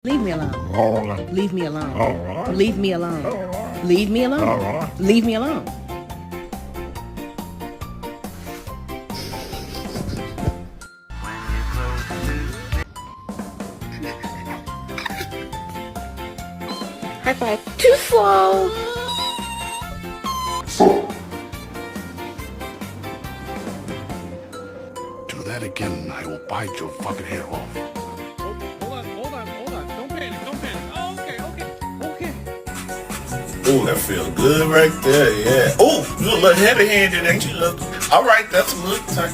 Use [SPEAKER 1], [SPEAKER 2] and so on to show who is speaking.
[SPEAKER 1] Leave me alone.
[SPEAKER 2] All right.
[SPEAKER 1] Leave me alone.
[SPEAKER 2] All right.
[SPEAKER 1] Leave me alone.
[SPEAKER 2] All right.
[SPEAKER 1] Leave me alone.
[SPEAKER 2] All right.
[SPEAKER 1] Leave me alone. High five. Too slow.
[SPEAKER 2] Do that again, I will bite your fucking head off.
[SPEAKER 3] Hold on. Don't panic. Oh, okay.
[SPEAKER 4] Oh, that feels good right there, yeah. Oh, you a little heavy-handed, ain't you? Look, all right, that's a little time.